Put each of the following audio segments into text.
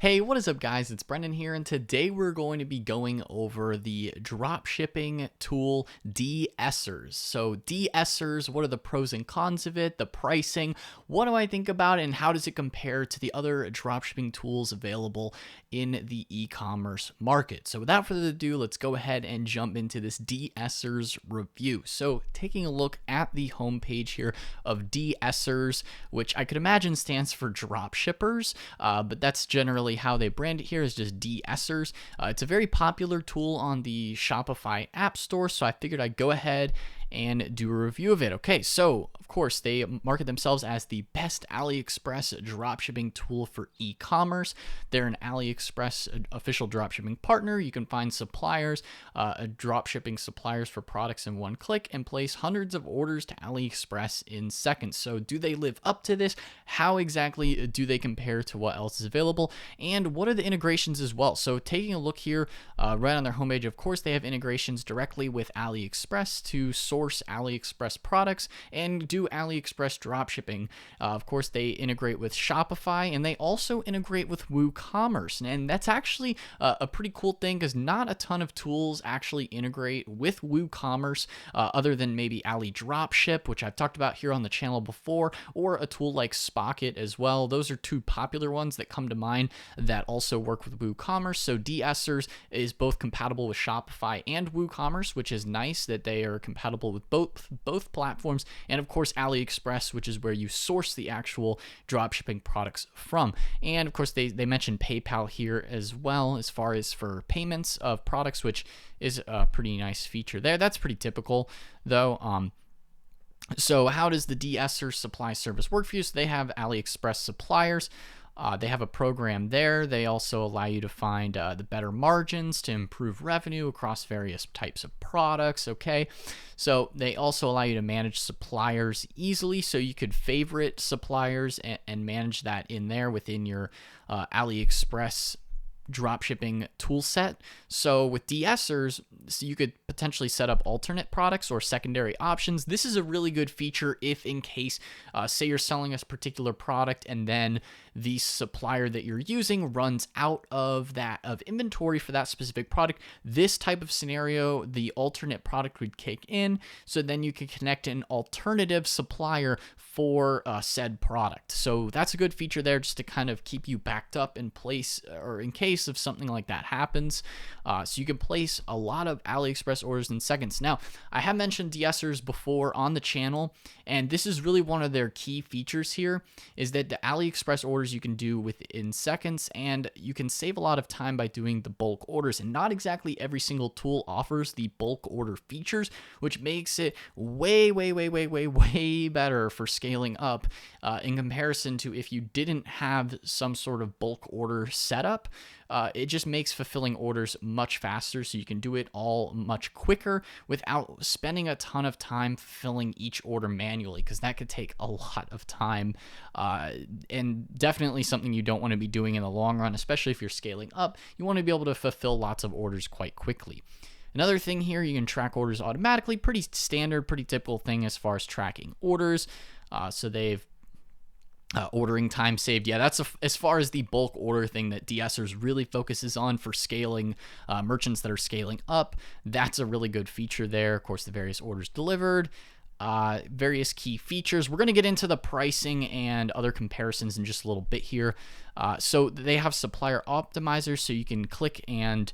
Hey, what is up, guys? It's Brendan here, and today we're going to be going over the dropshipping tool DSers. So, DSers, what are the pros and cons of it, the pricing, what do I think about it, and how does it compare to the other dropshipping tools available in the e-commerce market? So, without further ado, let's go ahead and jump into this DSers review. So, taking a look at the homepage here of DSers, which I could imagine stands for dropshippers, but that's generally how they brand it here, is just DSers. It's a very popular tool on the Shopify App Store, so I figured I'd go ahead and do a review of it. Okay, so of course they market themselves as the best AliExpress dropshipping tool for e-commerce. They're an AliExpress official dropshipping partner. You can find suppliers, dropshipping suppliers for products in one click and place hundreds of orders to AliExpress in seconds. So do they live up to this? How exactly do they compare to what else is available? And what are the integrations as well? So taking a look here right on their homepage, of course they have integrations directly with AliExpress to source AliExpress products and do AliExpress dropshipping. Of course, they integrate with Shopify, and they also integrate with WooCommerce. And that's actually a pretty cool thing, because not a ton of tools actually integrate with WooCommerce, other than maybe Ali Dropship, which I've talked about here on the channel before, or a tool like Spocket as well. Those are two popular ones that come to mind that also work with WooCommerce. So DSers is both compatible with Shopify and WooCommerce, which is nice that they are compatible with both platforms, and of course AliExpress, which is where you source the actual dropshipping products from. And of course they mentioned PayPal here as well, as far as for payments of products, which is a pretty nice feature there. That's pretty typical though. So how does the DSer supply service work for you? So they have AliExpress suppliers. They have a program there. They also allow you to find the better margins to improve revenue across various types of products. Okay, so they also allow you to manage suppliers easily. So you could favorite suppliers and manage that in there within your AliExpress dropshipping tool set. So with DSers, so you could potentially set up alternate products or secondary options. This is a really good feature if, in case, say you're selling a particular product and then the supplier that you're using runs out of inventory for that specific product. This type of scenario, the alternate product would kick in, so then you can connect an alternative supplier for said product. So that's a good feature there, just to kind of keep you backed up in place, or in case of something like that happens. So you can place a lot of AliExpress orders in seconds. Now, I have mentioned DSers before on the channel, and this is really one of their key features here, is that the AliExpress orders you can do within seconds, and you can save a lot of time by doing the bulk orders. And not exactly every single tool offers the bulk order features, which makes it way better for scaling up in comparison to if you didn't have some sort of bulk order setup. It just makes fulfilling orders much faster, so you can do it all much quicker without spending a ton of time filling each order manually, because that could take a lot of time, and definitely something you don't want to be doing in the long run, especially if you're scaling up. You want to be able to fulfill lots of orders quite quickly. Another thing here, you can track orders automatically. Pretty standard, pretty typical thing as far as tracking orders. So they've ordering time saved. Yeah, that's as far as the bulk order thing that DSers really focuses on for scaling merchants that are scaling up. That's a really good feature there. Of course, the various orders delivered, various key features. We're going to get into the pricing and other comparisons in just a little bit here. So they have Supplier Optimizers, so you can click and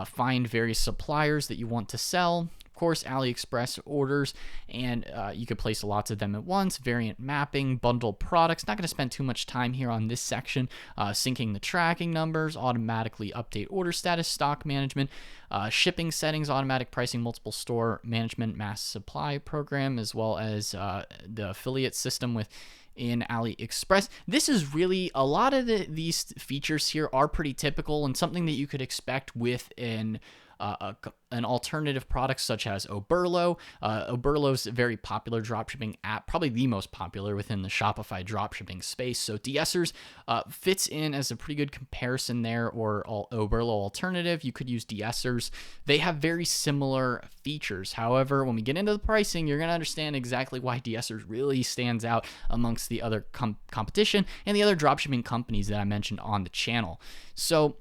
find various suppliers that you want to sell. Of course, AliExpress orders, and you could place lots of them at once. Variant mapping, bundle products. Not going to spend too much time here on this section. Syncing the tracking numbers, automatically update order status, stock management, shipping settings, automatic pricing, multiple store management, mass supply program, as well as the affiliate system in AliExpress. This is really a lot of these features here are pretty typical and something that you could expect with an an alternative product such as Oberlo. Oberlo's a very popular dropshipping app, probably the most popular within the Shopify dropshipping space. So DSers fits in as a pretty good comparison there, or Oberlo alternative. You could use DSers. They have very similar features. However, when we get into the pricing, you're going to understand exactly why DSers really stands out amongst the other competition and the other dropshipping companies that I mentioned on the channel. So,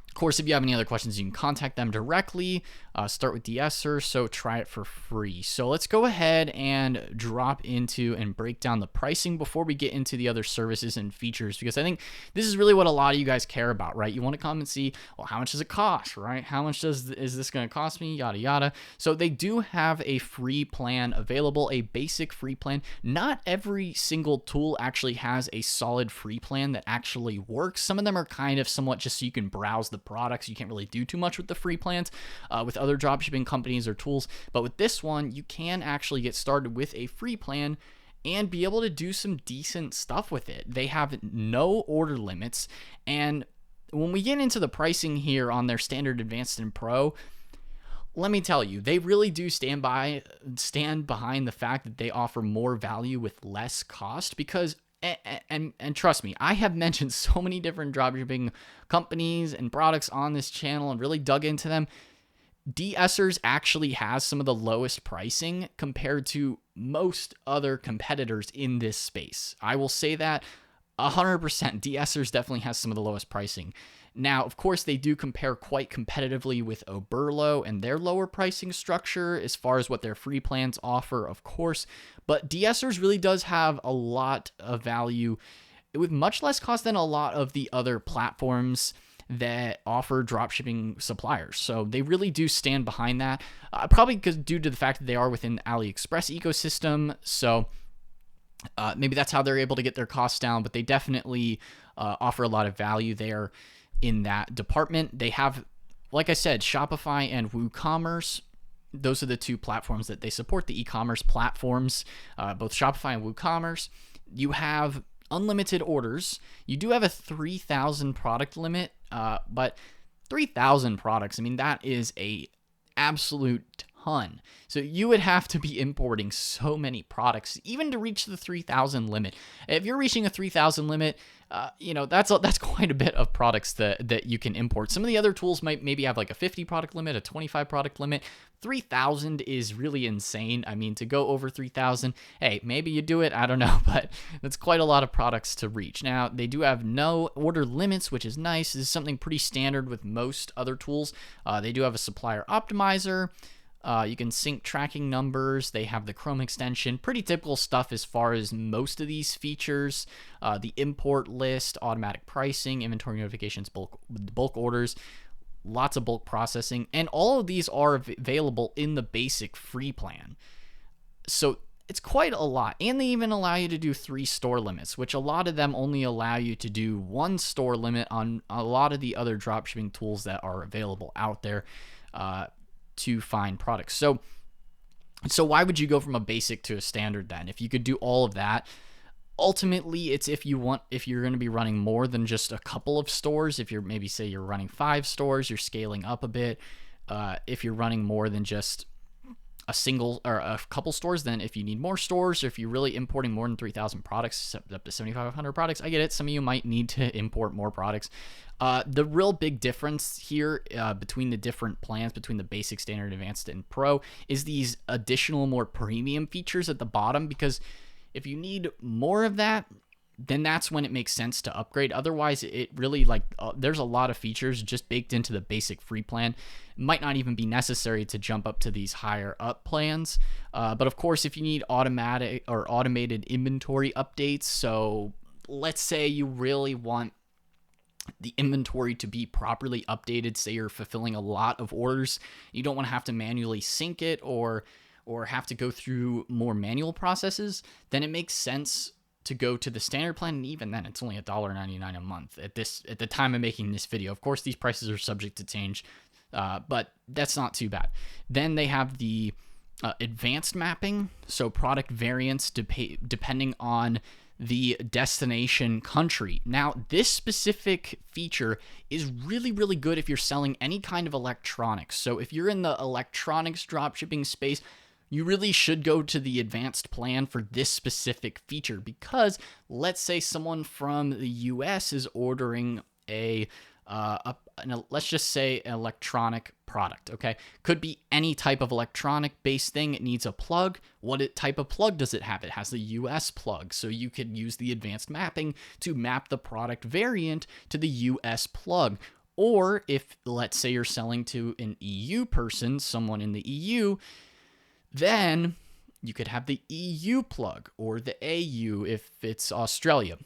of course, if you have any other questions, you can contact them directly. Start with DSers, so try it for free. So let's go ahead and drop into and break down the pricing before we get into the other services and features, because I think this is really what a lot of you guys care about, right? You want to come and see, well, how much does it cost, right? How much is this going to cost me, yada, yada. So they do have a free plan available, a basic free plan. Not every single tool actually has a solid free plan that actually works. Some of them are kind of somewhat just so you can browse the products. You can't really do too much with the free plans with other dropshipping companies or tools, but with this one you can actually get started with a free plan and be able to do some decent stuff with it. They have no order limits, and when we get into the pricing here on their standard, advanced, and pro, let me tell you, they really do stand behind the fact that they offer more value with less cost, because and trust me, I have mentioned so many different dropshipping companies and products on this channel and really dug into them. DSers actually has some of the lowest pricing compared to most other competitors in this space. I will say that 100%. DSers definitely has some of the lowest pricing. Now, of course, they do compare quite competitively with Oberlo and their lower pricing structure as far as what their free plans offer, of course. But DSers really does have a lot of value with much less cost than a lot of the other platforms that offer dropshipping suppliers. So they really do stand behind that, probably because due to the fact that they are within the AliExpress ecosystem. So maybe that's how they're able to get their costs down, but they definitely offer a lot of value there in that department. They have, like I said, Shopify and WooCommerce. Those are the two platforms that they support, the e-commerce platforms, both Shopify and WooCommerce. You have unlimited orders. You do have a 3,000 product limit, but 3,000 products, I mean, that is a absolute ton. So you would have to be importing so many products even to reach the 3,000 limit. If you're reaching a 3,000 limit, that's quite a bit of products that you can import. Some of the other tools might maybe have like a 50 product limit, a 25 product limit. 3,000 is really insane. I mean, to go over 3,000, hey, maybe you do it, I don't know, but that's quite a lot of products to reach. Now, they do have no order limits, which is nice. This is something pretty standard with most other tools. They do have a Supplier Optimizer. You can sync tracking numbers. They have the Chrome extension. Pretty typical stuff as far as most of these features. The import list, automatic pricing, inventory notifications, bulk orders, lots of bulk processing, and all of these are available in the basic free plan. So it's quite a lot. And they even allow you to do 3 store limits, which a lot of them only allow you to do 1 store limit on a lot of the other dropshipping tools that are available out there to find products. So why would you go from a basic to a standard then? If you could do all of that, ultimately it's if you're going to be running more than just a couple of stores. If you're maybe say you're running 5 stores, you're scaling up a bit. If you're running more than just a single or a couple stores, then if you need more stores, or if you're really importing more than 3,000 products, up to 7,500 products, I get it. Some of you might need to import more products. The real big difference here between the different plans, between the basic, standard, advanced, and pro, is these additional, more premium features at the bottom, because if you need more of that, then that's when it makes sense to upgrade. Otherwise, it really there's a lot of features just baked into the basic free plan. It might not even be necessary to jump up to these higher up plans. But of course, if you need automatic or automated inventory updates, so let's say you really want the inventory to be properly updated, say you're fulfilling a lot of orders, you don't want to have to manually sync it or have to go through more manual processes, then it makes sense to go to the standard plan. And even then, it's only $1.99 a month at the time of making this video. Of course, these prices are subject to change, but that's not too bad. Then they have the advanced mapping, so product variants depending on the destination country. Now, this specific feature is really, really good if you're selling any kind of electronics. So if you're in the electronics dropshipping space, you really should go to the advanced plan for this specific feature, because let's say someone from the US is ordering let's just say an electronic product, okay? Could be any type of electronic-based thing. It needs a plug. What type of plug does it have? It has the US plug, so you could use the advanced mapping to map the product variant to the US plug. Or if, let's say, you're selling to an EU person, someone in the EU, then you could have the EU plug, or the AU if it's Australia.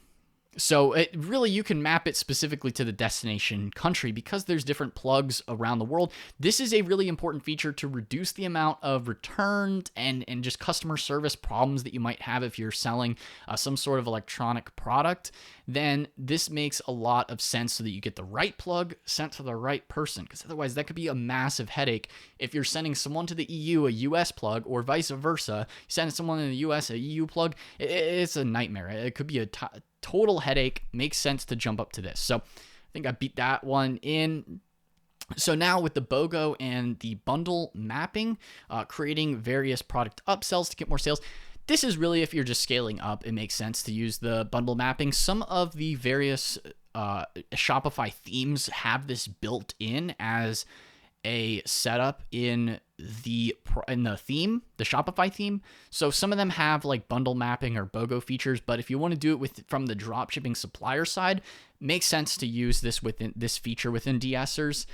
So it really, you can map it specifically to the destination country because there's different plugs around the world. This is a really important feature to reduce the amount of returned and just customer service problems that you might have if you're selling some sort of electronic product. Then this makes a lot of sense so that you get the right plug sent to the right person, because otherwise that could be a massive headache. If you're sending someone to the EU a US plug, or vice versa, you send someone in the US a EU plug, it's a nightmare. It could be a total headache. Makes sense to jump up to this. So I think I beat that one in. So now with the BOGO and the bundle mapping, creating various product upsells to get more sales. This is really, if you're just scaling up, it makes sense to use the bundle mapping. Some of the various Shopify themes have this built in as a setup in the theme, the Shopify theme. So some of them have like bundle mapping or BOGO features, but if you want to do it from the dropshipping supplier side, makes sense to use this feature within DSers.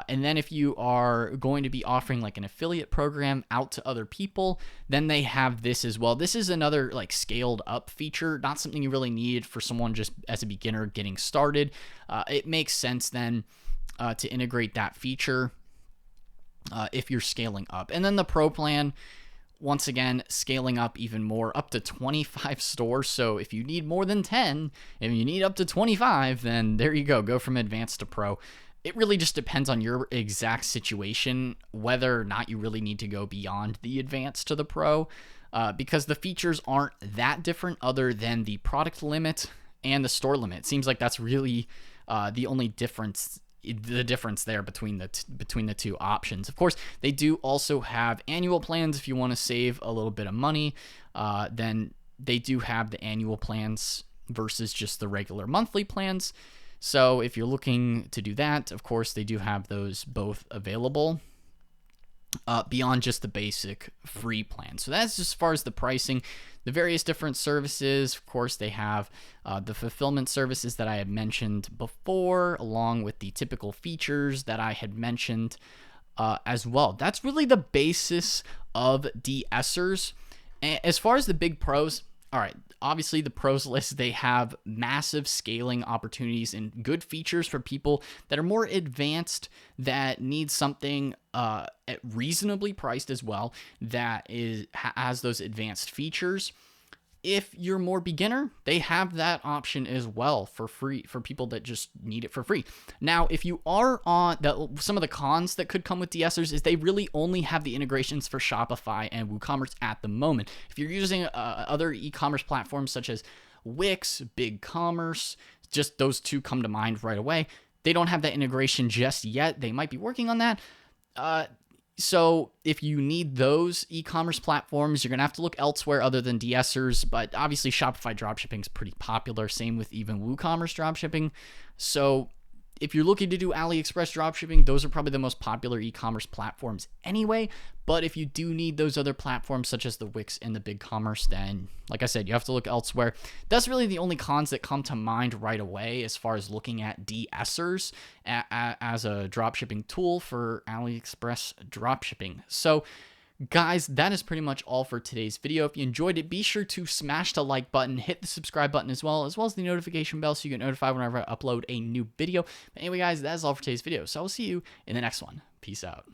And then if you are going to be offering like an affiliate program out to other people, then they have this as well. This is another like scaled up feature, not something you really need for someone just as a beginner getting started. It makes sense then to integrate that feature if you're scaling up. And then the Pro plan, once again, scaling up even more, up to 25 stores. So if you need more than 10, if you need up to 25, then there you go. Go from advanced to Pro. It really just depends on your exact situation, whether or not you really need to go beyond the advanced to the Pro, because the features aren't that different other than the product limit and the store limit. It seems like that's really the only difference. The difference there between the two options. Of course, they do also have annual plans. If you want to save a little bit of money, then they do have the annual plans versus just the regular monthly plans. So if you're looking to do that, of course, they do have those both available beyond just the basic free plan. So that's just as far as the pricing. The various different services, of course, they have the fulfillment services that I had mentioned before, along with the typical features that I had mentioned as well. That's really the basis of DSers. As far as the big pros, all right, obviously the pros list, they have massive scaling opportunities and good features for people that are more advanced, that need something reasonably priced as well, that has those advanced features. If you're more beginner, they have that option as well for free for people that just need it for free. Now, if you are on some of the cons that could come with DSers is they really only have the integrations for Shopify and WooCommerce at the moment. If you're using other e-commerce platforms such as Wix, BigCommerce, just those two come to mind right away. They don't have that integration just yet. They might be working on that. So if you need those e-commerce platforms, you're going to have to look elsewhere other than DSers, but obviously Shopify dropshipping is pretty popular, same with even WooCommerce dropshipping. So if you're looking to do AliExpress dropshipping, those are probably the most popular e-commerce platforms anyway. But if you do need those other platforms such as the Wix and the BigCommerce, then like I said, you have to look elsewhere. That's really the only cons that come to mind right away as far as looking at DSers as a dropshipping tool for AliExpress dropshipping. So guys, that is pretty much all for today's video. If you enjoyed it, be sure to smash the like button, hit the subscribe button as well as the notification bell so you get notified whenever I upload a new video. But anyway, guys, that is all for today's video. So I'll see you in the next one. Peace out.